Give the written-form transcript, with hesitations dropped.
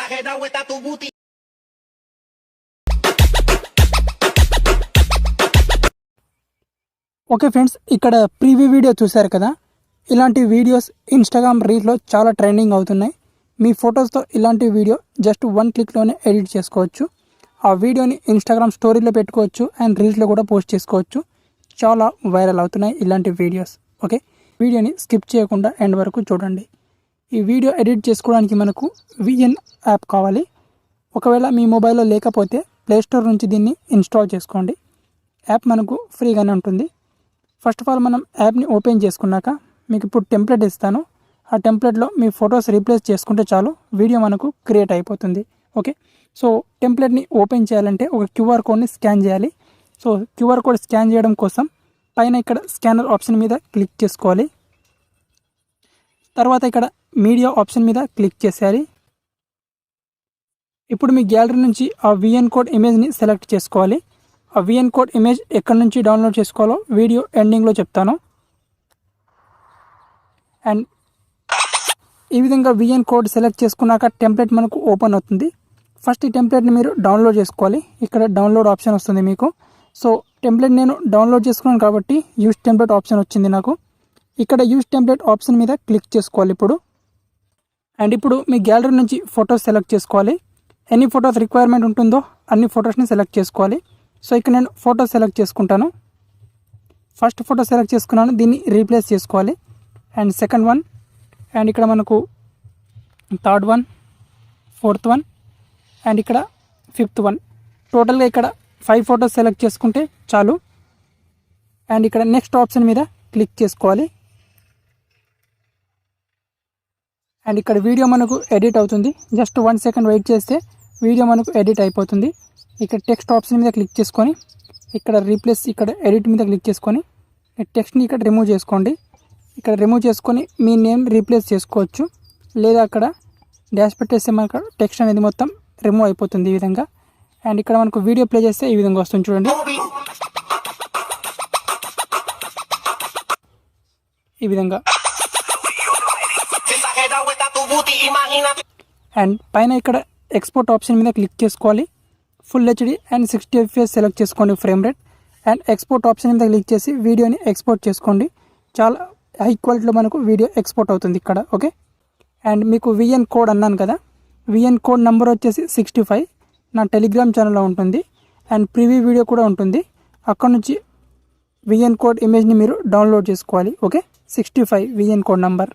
exagerado está tu booty. Okay friends, ఇక్కడ preview video చూశారు కదా. ఇలాంటి వీడియోస్ ఇన్స్టాగ్రామ్ రీల్స్లో చాలా ట్రెండింగ్ అవుతున్నాయి. మీ ఫొటోస్తో ఇలాంటి వీడియో జస్ట్ 1 క్లిక్లోనే ఎడిట్ చేసుకోవచ్చు. ఆ వీడియోని ఇన్స్టాగ్రామ్ స్టోరీలో పెట్టుకోవచ్చు అండ్ రీల్స్లో కూడా పోస్ట్ చేసుకోవచ్చు. చాలా వైరల్ అవుతున్నాయి ఇలాంటి వీడియోస్. ఓకే, వీడియోని స్కిప్ చేయకుండా ఎండ్ వరకు చూడండి. ఈ వీడియో ఎడిట్ చేసుకోవడానికి మనకు VN యాప్ కావాలి. ఒకవేళ మీ మొబైల్లో లేకపోతే ప్లేస్టోర్ నుంచి దీన్ని ఇన్స్టాల్ చేసుకోండి. యాప్ మనకు ఫ్రీగానే ఉంటుంది. ఫస్ట్ ఆఫ్ ఆల్ మనం యాప్ని ఓపెన్ చేసుకున్నాక మీకు ఇప్పుడు టెంప్లెట్ ఇస్తాను. ఆ టెంప్లెట్లో మీ ఫొటోస్ రీప్లేస్ చేసుకుంటే చాలు వీడియో మనకు క్రియేట్ అయిపోతుంది. ఓకే, సో టెంప్లెట్ని ఓపెన్ చేయాలంటే ఒక QR కోడ్ని స్కాన్ చేయాలి. సో QR కోడ్ స్కాన్ చేయడం కోసం పైన ఇక్కడ స్కానర్ ఆప్షన్ మీద క్లిక్ చేసుకోవాలి. తర్వాత ఇక్కడ మీడియా ఆప్షన్ మీద క్లిక్ చేసేయాలి. ఇప్పుడు మీ గ్యాలరీ నుంచి ఆ VN కోడ్ ఇమేజ్ని సెలెక్ట్ చేసుకోవాలి. ఆ VN కోడ్ ఇమేజ్ ఎక్కడి నుంచి డౌన్లోడ్ చేసుకోవాలో వీడియో ఎండింగ్లో చెప్తాను. అండ్ ఈ విధంగా VN కోడ్ సెలెక్ట్ చేసుకున్నాక టెంప్లెట్ మనకు ఓపెన్ అవుతుంది. ఫస్ట్ ఈ టెంప్లెట్ని మీరు డౌన్లోడ్ చేసుకోవాలి. ఇక్కడ డౌన్లోడ్ ఆప్షన్ వస్తుంది మీకు. సో టెంప్లెట్ నేను డౌన్లోడ్ చేసుకున్నాను కాబట్టి యూస్ టెంప్లెట్ ఆప్షన్ వచ్చింది నాకు. ఇక్కడ యూస్ టెంప్లెట్ ఆప్షన్ మీద క్లిక్ చేసుకోవాలి ఇప్పుడు. అండ్ ఇప్పుడు మీ గ్యాలరీ నుంచి ఫొటోస్ సెలెక్ట్ చేసుకోవాలి. ఎన్ని ఫొటోస్ రిక్వైర్మెంట్ ఉంటుందో అన్ని ఫొటోస్ని సెలెక్ట్ చేసుకోవాలి. సో ఇక్కడ నేను ఫోటో సెలెక్ట్ చేసుకుంటాను. ఫస్ట్ ఫోటో సెలెక్ట్ చేసుకున్నాను, దీన్ని రీప్లేస్ చేసుకోవాలి. అండ్ సెకండ్ వన్, అండ్ ఇక్కడ మనకు third one, fourth one, and ఇక్కడ ఫిఫ్త్ వన్. టోటల్గా ఇక్కడ 5 ఫొటోస్ సెలెక్ట్ చేసుకుంటే చాలు. అండ్ ఇక్కడ నెక్స్ట్ ఆప్షన్ మీద క్లిక్ చేసుకోవాలి. అండ్ ఇక్కడ వీడియో మనకు ఎడిట్ అవుతుంది. జస్ట్ 1 సెకండ్ వెయిట్ చేస్తే వీడియో మనకు ఎడిట్ అయిపోతుంది. ఇక్కడ టెక్స్ట్ ఆప్షన్ మీద క్లిక్ చేసుకొని ఇక్కడ రీప్లేస్, ఇక్కడ ఎడిట్ మీద క్లిక్ చేసుకొని టెక్స్ట్ని ఇక్కడ రిమూవ్ చేసుకోండి. ఇక్కడ రిమూవ్ చేసుకొని మీ నేమ్ రీప్లేస్ చేసుకోవచ్చు, లేదా అక్కడ డాష్ పెట్టేస్తే మనకు టెక్స్ట్ అనేది మొత్తం రిమూవ్ అయిపోతుంది ఈ విధంగా. అండ్ ఇక్కడ మనకు వీడియో ప్లే చేస్తే ఈ విధంగా వస్తుంది చూడండి, ఈ విధంగా. అండ్ పైన ఇక్కడ ఎక్స్పోర్ట్ ఆప్షన్ మీద క్లిక్ చేసుకోవాలి. Full HD and 60 FPS select చేసుకోండి frame rate. And export option మీద క్లిక్ చేసి వీడియోని ఎక్స్పోర్ట్ చేసుకోండి. చాలా హై క్వాలిటీలో మనకు వీడియో ఎక్స్పోర్ట్ అవుతుంది ఇక్కడ. ఓకే, అండ్ మీకు VN కోడ్ అన్నాను కదా, VN కోడ్ నెంబర్ వచ్చేసి 65 నా టెలిగ్రామ్ ఛానల్లో ఉంటుంది. అండ్ ప్రీవ్యూ వీడియో కూడా ఉంటుంది. అక్కడ నుంచి VN కోడ్ ఇమేజ్ని మీరు డౌన్లోడ్ చేసుకోవాలి. Okay, 65 VN code number.